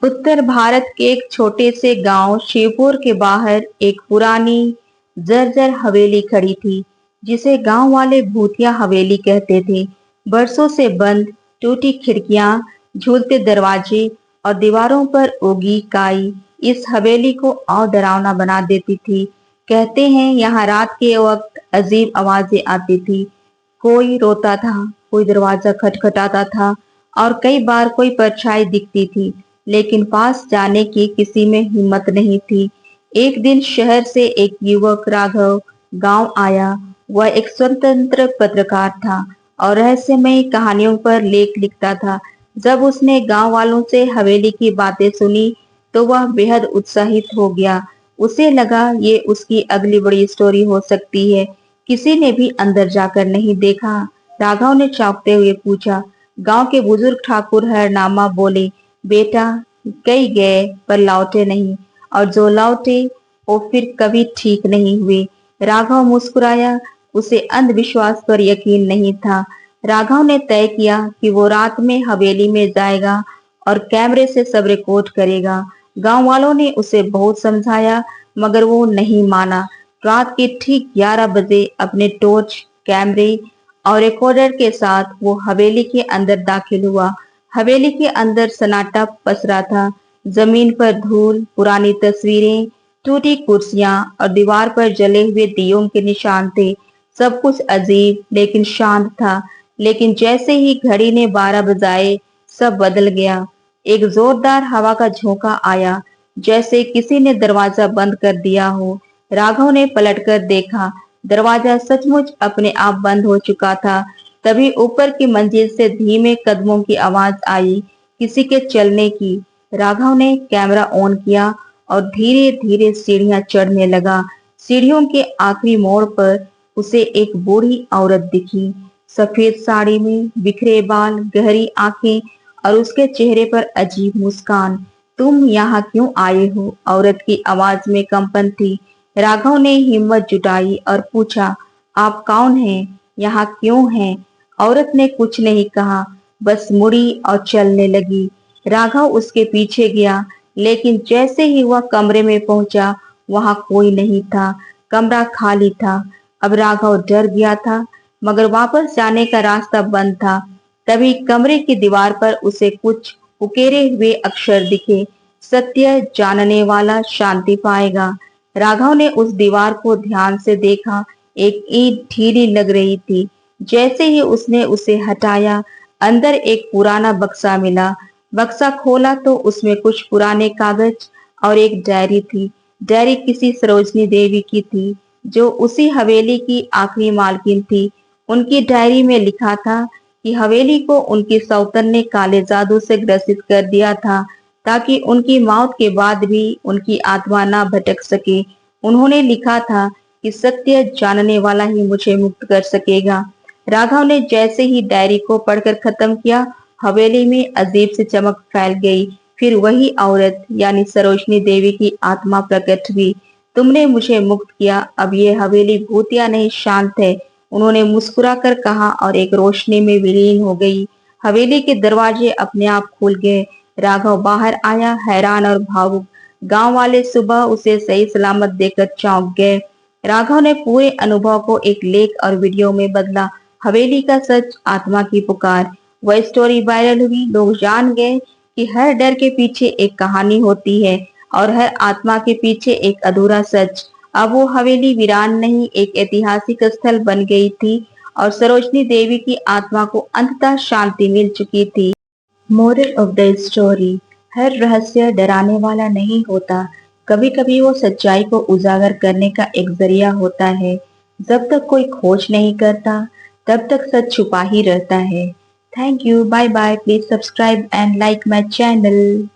उत्तर भारत के एक छोटे से गांव शिवपुर के बाहर एक पुरानी जर्जर हवेली खड़ी थी, जिसे गांव वाले भूतिया हवेली कहते थे। बरसों से बंद, टूटी खिड़कियां, झूलते दरवाजे और दीवारों पर उगी काई इस हवेली को और डरावना बना देती थी। कहते हैं यहाँ रात के वक्त अजीब आवाजें आती थी। कोई रोता था, कोई दरवाजा खटखटाता था और कई बार कोई परछाई दिखती थी, लेकिन पास जाने की किसी में हिम्मत नहीं थी। एक दिन शहर से एक युवक राघव गांव आया। वह एक स्वतंत्र पत्रकार था और रहस्यमय कहानियों पर लेख लिखता था। जब उसने गांव वालों से हवेली की बातें सुनी, तो वह बेहद उत्साहित हो गया। उसे लगा ये उसकी अगली बड़ी स्टोरी हो सकती है। किसी ने भी अंदर जाकर नहीं देखा। राघव ने चौंकते हुए पूछा। गांव के बुजुर्ग ठाकुर हरनामा बोले, बेटा, कई गए पर लौटे नहीं, और जो लौटे वो फिर कभी ठीक नहीं हुए। राघव मुस्कुराया। उसे अंधविश्वास पर यकीन नहीं था। राघव ने तय किया कि वो रात में हवेली में जाएगा और कैमरे से सब रिकॉर्ड करेगा। गांव वालों ने उसे बहुत समझाया, मगर वो नहीं माना। रात के ठीक 11 बजे अपने टॉर्च, कैमरे और रिकॉर्डर के साथ वो हवेली के अंदर दाखिल हुआ। हवेली के अंदर सन्नाटा पसरा था। जमीन पर धूल, पुरानी तस्वीरें, टूटी कुर्सियां और दीवार पर जले हुए दियों के निशान थे। सब कुछ अजीब लेकिन शांत था। लेकिन जैसे ही घड़ी ने 12 बजाए, सब बदल गया। एक जोरदार हवा का झोंका आया, जैसे किसी ने दरवाजा बंद कर दिया हो। राघव ने पलटकर देखा। दरवाजा सचमुच अपने आप बंद हो चुका था। तभी ऊपर की मंजिल से धीमे कदमों की आवाज आई, किसी के चलने की। राघव ने कैमरा ऑन किया और धीरे धीरे सीढ़ियां चढ़ने लगा। सीढ़ियों के आखिरी मोड़ पर उसे एक बूढ़ी औरत दिखी, सफेद साड़ी में, बिखरे बाल, गहरी आंखें और उसके चेहरे पर अजीब मुस्कान। तुम यहाँ क्यों आए हो? औरत की आवाज में कंपन थी। राघव ने हिम्मत जुटाई और पूछा, आप कौन हैं? यहाँ क्यों हैं? औरत ने कुछ नहीं कहा, बस मुड़ी और चलने लगी। राघव उसके पीछे गया, लेकिन जैसे ही वह कमरे में पहुंचा, वहां कोई नहीं था। कमरा खाली था। अब राघव डर गया था, मगर वापस जाने का रास्ता बंद था। तभी कमरे की दीवार पर उसे कुछ उकेरे हुए अक्षर दिखे, सत्य जानने वाला शांति पाएगा। राघव ने उस दीवार को ध्यान से देखा। एक ईंट ढीली लग रही थी। जैसे ही उसने उसे हटाया, अंदर एक पुराना बक्सा मिला। बक्सा खोला तो उसमें कुछ पुराने कागज और एक डायरी थी। डायरी किसी सरोजनी देवी की थी, जो उसी हवेली की आखिरी मालकिन थी। उनकी डायरी में लिखा था कि हवेली को उनकी सौतन ने काले जादू से ग्रसित कर दिया था, ताकि उनकी मौत के बाद भी उनकी आत्मा ना भटक सके। उन्होंने लिखा था कि सत्य जानने वाला ही मुझे मुक्त कर सकेगा। राघव ने जैसे ही डायरी को पढ़कर खत्म किया, हवेली में अजीब सी चमक फैल गई। फिर वही औरत यानी सरोजनी देवी की आत्मा प्रकट हुई। तुमने मुझे मुक्त किया, अब ये हवेली भूतिया नहीं, शांत है, उन्होंने मुस्कुराकर कहा और एक रोशनी में विलीन हो गई। हवेली के दरवाजे अपने आप खुल गए। राघव बाहर आया, हैरान और भावुक। गांव वाले सुबह उसे सही सलामत देखकर चौंक गए। राघव ने पूरे अनुभव को एक लेख और वीडियो में बदला। हवेली का सच, आत्मा की पुकार। वह स्टोरी वायरल हुई। लोग जान गए कि हर डर के पीछे एक कहानी होती है और हर आत्मा के पीछे एक अधूरा सच। अब वो हवेली वीरान नहीं, एक ऐतिहासिक स्थल बन गई थी और सरोजनी देवी की आत्मा को अंततः शांति मिल चुकी थी। मोरल ऑफ द स्टोरी, हर रहस्य डराने वाला नहीं होता। कभी कभी वो सच्चाई को उजागर करने का एक जरिया होता है। जब तक कोई खोज नहीं करता, तब तक सच छुपा ही रहता है। Thank you, bye bye, please subscribe and like my channel.